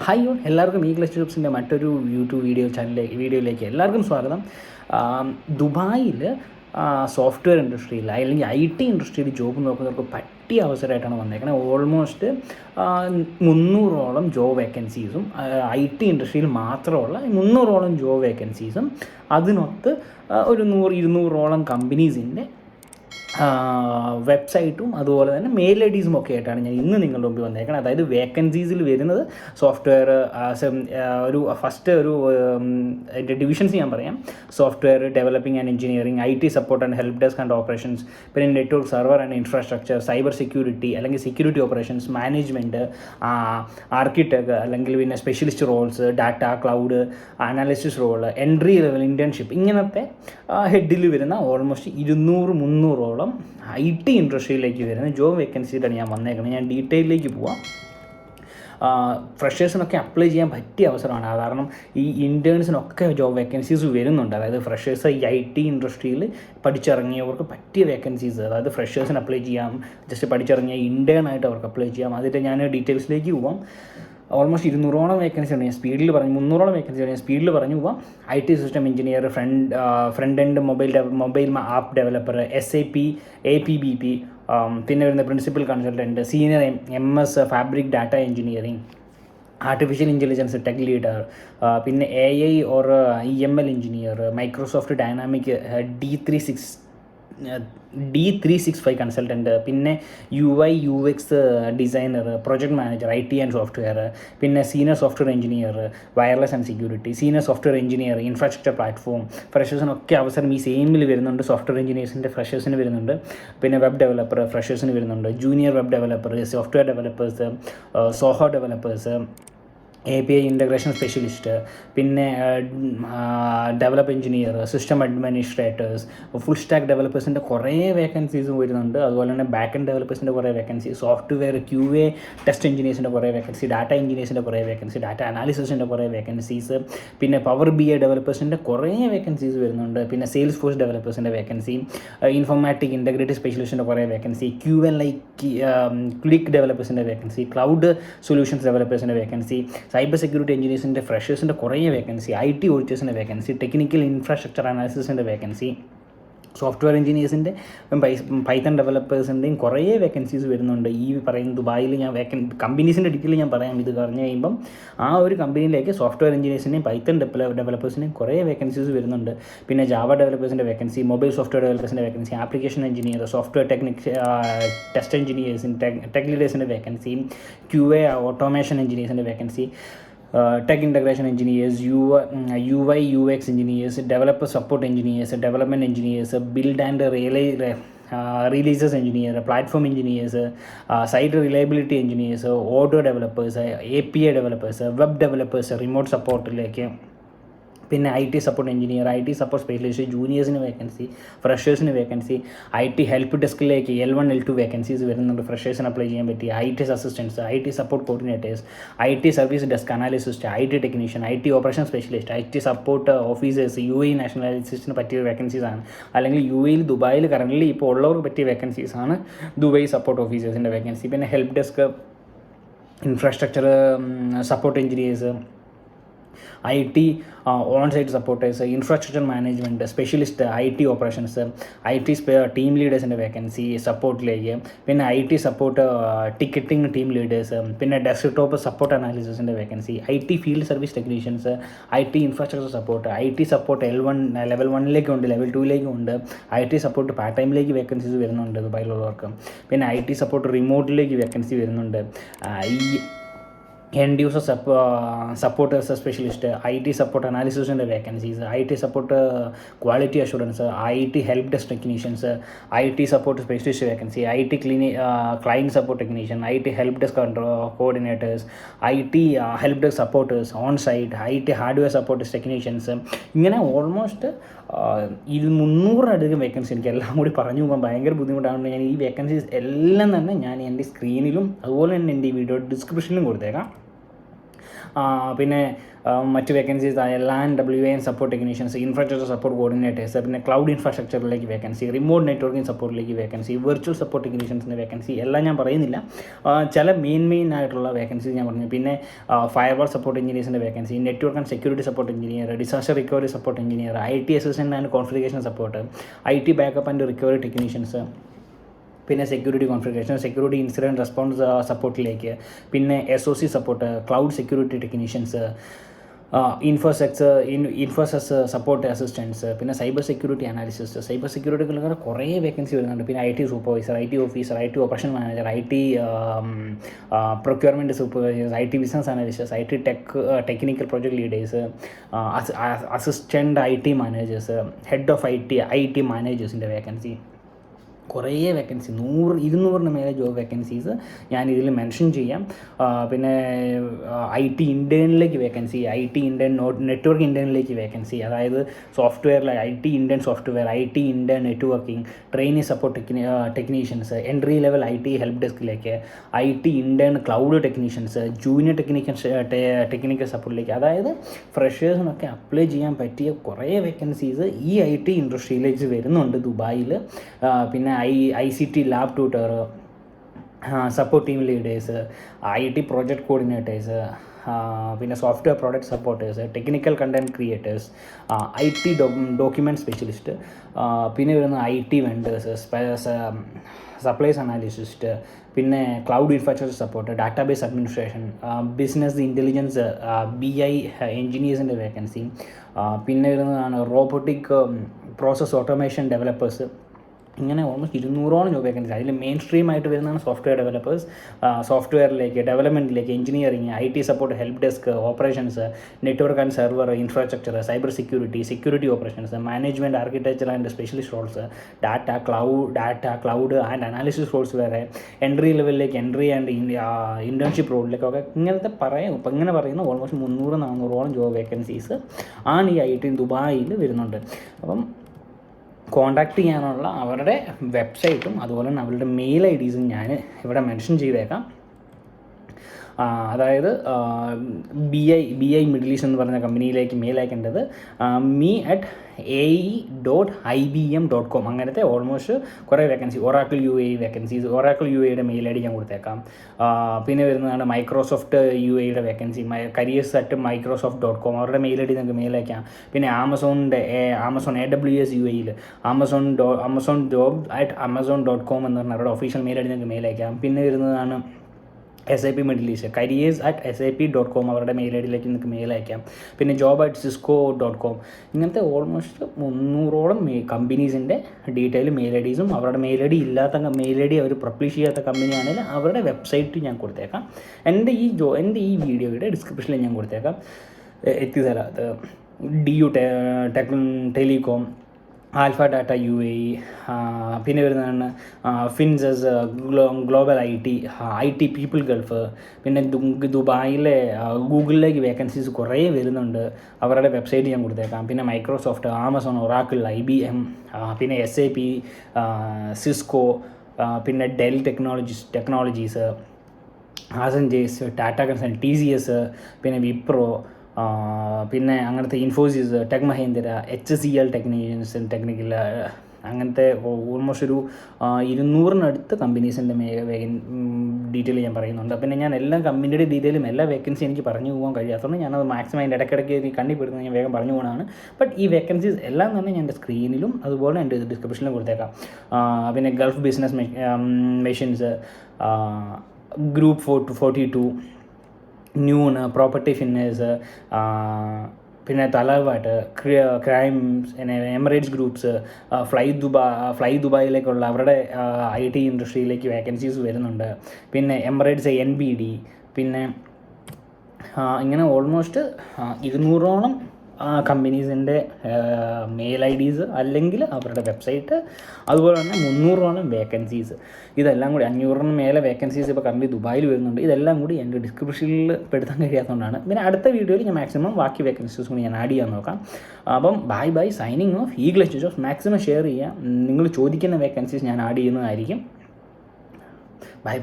Hi all, എല്ലാവർക്കും ഈഗ്ലസ് ജോബ്സിൻ്റെ മറ്റൊരു YouTube വീഡിയോയിലേക്ക് എല്ലാവർക്കും സ്വാഗതം. ദുബായിൽ സോഫ്റ്റ്വെയർ ഇൻഡസ്ട്രിയിൽ അല്ലെങ്കിൽ IT ഇൻഡസ്ട്രിയിൽ ജോബ് നോക്കുന്നവർക്ക് പറ്റിയ അവസരമായിട്ടാണ് വന്നേക്കുന്നത്. ഓൾമോസ്റ്റ് 300ഓളം ജോബ് വേക്കൻസീസും IT ഇൻഡസ്ട്രിയിൽ മാത്രമുള്ള 300ഓളം ജോബ് വേക്കൻസീസും അതിനൊത്ത് ഒരു 100-200ഓളം കമ്പനീസിൻ്റെ വെബ്സൈറ്റും അതുപോലെ തന്നെ മെയിൽ IDസും ഒക്കെ ആയിട്ടാണ് ഞാൻ ഇന്ന് നിങ്ങളുടെ മുമ്പിൽ വന്നേക്കുന്നത്. അതായത് വേക്കൻസീസിൽ വരുന്നത് സോഫ്റ്റ്വെയർ ഒരു ഫസ്റ്റ് അതിൻ്റെ ഡിവിഷൻസ് ഞാൻ പറയാം. Software developing and engineering, IT support and help desk and operations, പിന്നെ network server and infrastructure, cyber security അല്ലെങ്കിൽ സെക്യൂരിറ്റി ഓപ്പറേഷൻസ്, മാനേജ്മെൻറ്റ്, ആർക്കിടെക്ട് അല്ലെങ്കിൽ പിന്നെ specialist roles, data, cloud, analysis role, entry level internship, ഇങ്ങനത്തെ ഹെഡിൽ വരുന്ന almost 200-300ഓളം IT ഇൻഡസ്ട്രിയിലേക്ക് വരുന്ന job വേക്കൻസിയിലാണ് ഞാൻ വന്നേക്കുന്നത്. ഞാൻ ഡീറ്റെയിലേക്ക് പോവാം. ഫ്രഷേഴ്സിനൊക്കെ അപ്ലൈ ചെയ്യാൻ പറ്റിയ അവസരമാണ്. കാരണം ഈ ഇൻറ്റേൺസിനൊക്കെ ജോബ് വേക്കൻസീസ് വരുന്നുണ്ട്. അതായത് ഫ്രഷേഴ്സ് ഈ IT ഇൻഡസ്ട്രിയിൽ പഠിച്ചിറങ്ങിയവർക്ക് പറ്റിയ വേക്കൻസീസ്, അതായത് ഫ്രഷേഴ്സിന് അപ്ലൈ ചെയ്യാം, ജസ്റ്റ് പഠിച്ചിറങ്ങിയ ഇൻറ്റേണായിട്ട് അവർക്ക് അപ്ലൈ ചെയ്യാം. അതിൻ്റെ ഞാൻ ഡീറ്റെയിൽസിലേക്ക് പോവാം. ഓൾമോസ്റ്റ് 200ഓളം വേക്കൻസിയാണ് ഞാൻ സ്പീഡിൽ പറഞ്ഞു, 300ഓളം വേക്കൻസിയാണ് ഞാൻ സ്പീഡിൽ പറഞ്ഞു പോവാം. IT system engineer, front end mobile app developer, SAP, APBP, പിന്നെ വരുന്ന principal consultant, senior MS fabric data engineering, artificial intelligence tech leader, പിന്നെ AI or EML engineer, Microsoft dynamic D365 consultant, പിന്നെ UI UX designer, project manager, IT and software, പിന്നെ senior software engineer, wireless and security, senior software engineer, infrastructure platform. ഫ്രഷേഴ്സിനൊക്കെ അവസരം ഈ സെയിമിൽ വരുന്നുണ്ട്. Software എഞ്ചിനീയേഴ്സിൻ്റെ ഫ്രഷേഴ്സിന് വരുന്നുണ്ട്. പിന്നെ web developer ഫ്രഷേഴ്സിന് വരുന്നുണ്ട്. Junior web developer, software developers, Zoho developers, API integration specialist, പിന്നെ develop engineer, system administrators, full stack ഡെവലപ്പേഴ്സിൻ്റെ കുറേ വേക്കൻസീസും വരുന്നുണ്ട്. അതുപോലെ തന്നെ ബാക്ക് എൻഡ് ഡെവലപ്പേഴ്സിൻ്റെ കുറേ വേക്കൻസി, സോഫ്റ്റ്വെയർ QA ടെസ്റ്റ് എഞ്ചിനീയേഴ്സിൻ്റെ കുറേ വേക്കൻസി, ഡാറ്റ എഞ്ചിനീയേഴ്സിൻ്റെ കുറേ വേക്കൻസി, ഡാറ്റ അനാലിസിസിൻ്റെ കുറേ വേക്കൻസീസ്, പിന്നെ പവർ BI ഡെവലപ്പേഴ്സിൻ്റെ കുറേ വേക്കൻസീസ് വരുന്നുണ്ട്. പിന്നെ സെയിൽസ് ഫോഴ്സ് ഡെവലപ്പേഴ്സിൻ്റെ വേക്കൻസി, ഇൻഫോർമാറ്റിക് ഇൻ്റഗ്രേറ്റഡ് സ്പെഷ്യലിസ്റ്റിൻ്റെ കുറേ വേക്കൻസി, QLI ക്ലിക്ക് ഡെവലപ്പേഴ്സിൻ്റെ വേക്കൻസി, ക്ലൗഡ് സൊല്യൂഷൻസ് ഡെവലപ്പേഴ്സിൻ്റെ വേക്കൻസി, സൈബർ സെക്യൂരിറ്റി എഞ്ചിനീയേഴ്സിൻ്റെ ഫ്രഷേഴ്സിൻ്റെ കുറേ വേക്കൻസി, IT ഓഡിറ്റേഴ്സിൻ്റെ വേക്കൻസി, ടെക്നിക്കൽ ഇൻഫ്രാസ്ട്രക്ചർ അനാലിസിസിൻ്റെ വേക്കൻസി, സോഫ്റ്റ്വെയർ എഞ്ചിനീയേഴ്സിൻ്റെ, പൈത്തൺ ഡെവലപ്പേഴ്സിൻ്റെയും കുറേ വേക്കൻസീസ് വരുന്നുണ്ട്. ഈ പറയുന്ന ദുബായിൽ ഞാൻ കമ്പനീസിൻ്റെ ഡീറ്റെയിൽ ഞാൻ പറയാം. ഇത് പറഞ്ഞു കഴിയുമ്പം ആ ഒരു കമ്പനിയിലേക്ക് സോഫ്റ്റ്വെയർ എഞ്ചിനീയേഴ്സിൻ്റെയും പൈത്തൺ ഡെവലപ്പേഴ്സിൻ്റെയും കുറേ വേക്കൻസീസ് വരുന്നുണ്ട്. പിന്നെ ജാവ ഡെവലപ്പേഴ്സിൻ്റെ വേക്കൻസി, മൊബൈൽ സോഫ്റ്റ്വെയർ ഡെവലപ്പേഴ്സിൻ്റെ vacancy, application engineer, software test എഞ്ചിനീയേഴ്സിൻ്റെ ടെക് ലീഡേഴ്സിൻ്റെ വേക്കൻസി, QA ഓട്ടോമേഷൻ എഞ്ചിനീയേഴ്സിൻ്റെ vacancy, tech integration engineers, UI UX engineers, developer support engineers, development engineers, build and releases engineer, platform engineers, site reliability engineers, auto developers, API developers, web developers, remote സപ്പോർട്ടിലേക്ക്, പിന്നെ IT support engineer, IT support specialist, ജൂനിയേഴ്സിന് vacancy, ഫ്രഷേഴ്സിന് vacancy, IT help ഡെസ്കിലേക്ക് L1 L2 vacancies വരുന്നുണ്ട്. ഫ്രഷേഴ്സിന് apply ചെയ്യാൻ പറ്റിയ IT assistance, IT support coordinators, IT service desk analyst, IT technician, IT operation specialist, IT support officers, UAE നാഷണലൈസേഷന് പറ്റിയ വേക്കൻസീസാണ്. അല്ലെങ്കിൽ UAE ദുബായിൽ കറൻ്റ് ഇപ്പോൾ ഉള്ളവർക്ക് പറ്റിയ വേക്കൻസീസാണ് ദുബായ് സപ്പോർട്ട് ഓഫീസേഴ്സിൻ്റെ വേക്കൻസി. പിന്നെ help desk, infrastructure support engineers, IT on site supporters, infrastructure management specialist, IT operations, IT team ലീഡേഴ്സിൻ്റെ വേക്കൻസി സപ്പോർട്ടിലേക്ക്, പിന്നെ IT support ticketing team leaders, പിന്നെ ഡെസ്ക്ടോപ്പ് സപ്പോർട്ട് അനാലിസിസിൻ്റെ vacancy, IT field service technicians, IT infrastructure support, IT support L1 level 1 ഉണ്ട്, level 2 ഉണ്ട്, IT support part ടൈമിലേക്ക് vacancies വരുന്നുണ്ട് ദുബായിലുള്ളവർക്ക്. പിന്നെ IT സപ്പോർട്ട് റിമോട്ടിലേക്ക് വേക്കൻസി വരുന്നുണ്ട്. ഈ end user supporters specialist, IT support അനാലിസിസിൻ്റെ vacancies, IT support quality assurance, IT help desk technicians, IT support specialist vacancy, IT client support technician, IT help desk coordinators, IT help desk supporters on site, IT hardware supporters technicians. ഇങ്ങനെ almost 300-അധികം vacancy. എനിക്ക് എല്ലാം കൂടി പറഞ്ഞു പോകാൻ ഭയങ്കര ബുദ്ധിമുട്ടാണ്. ഞാൻ ഈ വേക്കൻസീസ് എല്ലാം തന്നെ ഞാൻ എൻ്റെ സ്ക്രീനിലും അതുപോലെ തന്നെ എൻ്റെ ഈ വീഡിയോ ഡിസ്ക്രിപ്ഷനിലും കൊടുത്തേക്കാം. പിന്നെ മറ്റ് വേക്കൻസീസ് ആയ LAN WAN support technicians, infrastructure support coordinators, പിന്നെ ക്ലൗഡ് ഇൻഫ്രാസ്ട്രക്ചറിലേക്ക് വേക്കൻസി, റിമോട്ട് നെറ്റ്വർക്കിംഗ് സപ്പോർട്ടിലേക്ക് വേക്കൻസി, വെർച്വൽ സപ്പോർട്ട് ടെക്നീഷ്യൻസിൻ്റെ വേക്കൻസി എല്ലാം ഞാൻ പറയുന്നില്ല. ചില മെയിൻ ആയിട്ടുള്ള വേക്കൻസീസ് ഞാൻ പറഞ്ഞു. പിന്നെ ഫയർവാൾ സപ്പോർട്ട് എഞ്ചിനീയേഴ്സിൻ്റെ vacancy, network and security support engineer, disaster recovery support engineer, IT assistant and configuration support, IT backup and recovery technicians, പിന്നെ security configuration, security incident response സപ്പോർട്ടിലേക്ക്, പിന്നെ SOC support, cloud security technicians, Infosys support assistance, പിന്നെ cyber security analyst. Cyber സെക്യൂരിറ്റികൾ കുറേ vacancy വരുന്നുണ്ട്. പിന്നെ IT supervisor, IT officer, IT operation manager, IT procurement supervisors, IT business analysts, IT technical project leaders, assistant IT managers, head of IT മാനേജേഴ്സിൻ്റെ vacancy, കുറേ vacancy 100-200 മേലെ job vacancies ഞാനിതിൽ mention ചെയ്യാം. പിന്നെ IT ഇൻറ്റേണിലേക്ക് വേക്കൻസി, IT ഇൻറ്റേൺ നെറ്റ്വർക്ക് ഇൻറ്റേണിലേക്ക് vacancy, അതായത് സോഫ്റ്റ്വെയറിൽ IT intern software, IT intern networking, training support technicians, entry level IT help ഡെസ്കിലേക്ക്, IT intern cloud technicians, junior technical സപ്പോർട്ടിലേക്ക്, അതായത് ഫ്രഷേഴ്സിനൊക്കെ അപ്ലൈ ചെയ്യാൻ പറ്റിയ കുറേ വേക്കൻസീസ് ഈ IT ഇൻഡസ്ട്രിയിലേക്ക് വരുന്നുണ്ട് ദുബായിൽ. പിന്നെ ICT lab tutor, support team leaders, IT project coordinators, പിന്നെ software product supporters, technical content creators, IT document specialist, പിന്നെ വരുന്ന IT വെൻഡേഴ്സ്, സപ്ലൈസ് അനാലിസിസ്റ്റ്, പിന്നെ cloud infrastructure support, database administration, business intelligence BI എൻജിനീയേഴ്സിൻ്റെ vacancy, പിന്നെ വരുന്നതാണ് robotic process automation developers. ഇങ്ങനെ almost 200ഓളം job vacancy. അതിൽ മെയിൻ സ്ട്രീം ആയിട്ട് വരുന്നതാണ് സോഫ്റ്റ്വെയർ ഡെവലപ്പേഴ്സ്, സോഫ്റ്റ്വെയറിലേക്ക് ഡെവലപ്മെൻറ്റിലേക്ക്, engineering, IT support, help desk, operations, network and server infrastructure, cyber security operations, management, architecture and specialist roles, data cloud and analysis roles വേറെ, entry ലെവലിലേക്ക് entry and internship റോളിലേക്കൊക്കെ ഇങ്ങനത്തെ ഇപ്പം ഇങ്ങനെ പറയുന്ന ഓൾമോസ്റ്റ് 300-400ഓളം ജോബ് വേക്കൻസീസ് ആണ് ഈ IT ദുബായിൽ വരുന്നുണ്ട്. അപ്പം കോൺടാക്റ്റ് ചെയ്യാനുള്ള അവരുടെ വെബ്സൈറ്റും അതുപോലെ തന്നെ അവരുടെ മെയിൽ IDസും ഞാൻ ഇവിടെ മെൻഷൻ ചെയ്തേക്കാം. അതായത് BI മിഡിൽ ഈസ്റ്റ് എന്ന് പറഞ്ഞ കമ്പനിയിലേക്ക് മെയിൽ അയക്കേണ്ടത് me@ae.ibm.com. അങ്ങനത്തെ ഓൾമോസ്റ്റ് കുറേ vacancy, Oracle UAE vacancies, Oracle UAEയുടെ മെയിൽ ID ഞാൻ കൊടുത്തേക്കാം. പിന്നെ വരുന്നതാണ് മൈക്രോസോഫ്റ്റ് UAEയുടെ വേക്കൻസി, careers@microsoft.com, അവരുടെ മെയിൽ ID നിങ്ങൾക്ക് മെയിൽ അയക്കാം. പിന്നെ ആമസോൺ AWS UAEയിൽ ആമസോൺ job@amazon.com എന്ന് പറഞ്ഞ അവരുടെ ഒഫീഷ്യൽ മെയിൽ ID നിങ്ങൾക്ക് മെയിൽ അയക്കാം. പിന്നെ വരുന്നതാണ് SAP മിഡിൽ ഈസ്റ്റ്, careers@sap.com, അവരുടെ മെയിൽ IDയിലേക്ക് നിങ്ങൾക്ക് മെയിൽ അയക്കാം. പിന്നെ job@cisco.com. ഇങ്ങനത്തെ ഓൾമോസ്റ്റ് 300ഓളം കമ്പനീസിൻ്റെ ഡീറ്റെയിൽ മെയിൽ IDസും അവരുടെ മെയിൽ ID ഇല്ലാത്ത മെയിൽ ID അവർ പബ്ലിഷ് ചെയ്യാത്ത കമ്പനിയാണെങ്കിൽ അവരുടെ വെബ്സൈറ്റ് ഞാൻ കൊടുത്തേക്കാം. എൻ്റെ ഈ വീഡിയോയുടെ ഡിസ്ക്രിപ്ഷനിൽ ഞാൻ കൊടുത്തേക്കാം. Etisalat, DU telecom, alpha data UAE, പിന്നെ വരുന്നതാണ് ഫിൻസസ്, ഗ്ലോബൽ IT പീപ്പിൾ ഗൾഫ്. പിന്നെ ദുബായിലെ ഗൂഗിളിലേക്ക് വേക്കൻസീസ് കുറേ വരുന്നുണ്ട്, അവരുടെ വെബ്സൈറ്റ് ഞാൻ കൊടുത്തേക്കാം. പിന്നെ മൈക്രോസോഫ്റ്റ്, ആമസോൺ, ഒറാക്കിൾ, IBM, പിന്നെ SAP, സിസ്കോ, പിന്നെ ഡെൽ ടെക്നോളജീസ്, ആസൻജേസ്, ടാറ്റ കൺസൾട്ടൻസി, TCS, പിന്നെ വിപ്രോ, പിന്നെ അങ്ങനത്തെ Infosys, tech Mahindra, HCL technical, അങ്ങനത്തെ ഓൾമോസ്റ്റ് ഒരു 200-നടുത്ത് കമ്പനീസിൻ്റെ ഡീറ്റെയിൽ ഞാൻ പറയുന്നുണ്ട്. പിന്നെ ഞാൻ എല്ലാ കമ്പനിയുടെ ഡീറ്റെയിലും എല്ലാ വേക്കൻസി എനിക്ക് പറഞ്ഞു പോകാൻ കഴിയാത്തതുകൊണ്ട് ഞാനത് മാക്സിമം അതിൻ്റെ ഇടയ്ക്കിടയ്ക്ക് കണ്ണിപ്പെടുന്നത് ഞാൻ വേഗം പറഞ്ഞു പോകുന്നതാണ്. ബട്ട് ഈ വേക്കൻസീസ് എല്ലാം തന്നെ ഞാൻ എൻ്റെ സ്ക്രീനിലും അതുപോലെ എൻ്റെ ഡിസ്ക്രിപ്ഷനിലും കൊടുത്തേക്കാം. പിന്നെ Gulf business machines, group 42, Noon, property finders, പിന്നെ തലവാട്ട്, ക്രൈംസ്, പിന്നെ എമിറേറ്റ്സ് ഗ്രൂപ്പ്സ്, ഫ്ലൈ ദുബായിലേക്കുള്ള അവരുടെ IT ഇൻഡസ്ട്രിയിലേക്ക് വേക്കൻസീസ് വരുന്നുണ്ട്. പിന്നെ എമിറേറ്റ്സ് NBD, പിന്നെ ഇങ്ങനെ ഓൾമോസ്റ്റ് 200ഓളം കമ്പനീസിൻ്റെ മെയിൽ IDs അല്ലെങ്കിൽ അവരുടെ വെബ്സൈറ്റ്, അതുപോലെ തന്നെ 300ഓളം വേക്കൻസീസ്. ഇതെല്ലാം കൂടി 500-ന് മേലെ വേക്കൻസീസ് ഇപ്പോൾ കറൻറ്റ് ദുബായിൽ വരുന്നുണ്ട്. ഇതെല്ലാം കൂടി എൻ്റെ ഡിസ്ക്രിപ്ഷനിൽ പെടുത്താൻ കഴിയാത്തതുകൊണ്ടാണ്. പിന്നെ അടുത്ത വീഡിയോയിൽ ഞാൻ മാക്സിമം ബാക്കി വേക്കൻസീസ് കൂടി ഞാൻ ആഡ് ചെയ്യാൻ നോക്കാം. അപ്പം bye signing off. Eagle jobs maximum share ചെയ്യുക. നിങ്ങൾ ചോദിക്കുന്ന വേക്കൻസീസ് ഞാൻ ആഡ് ചെയ്യുന്നതായിരിക്കും. ബൈ.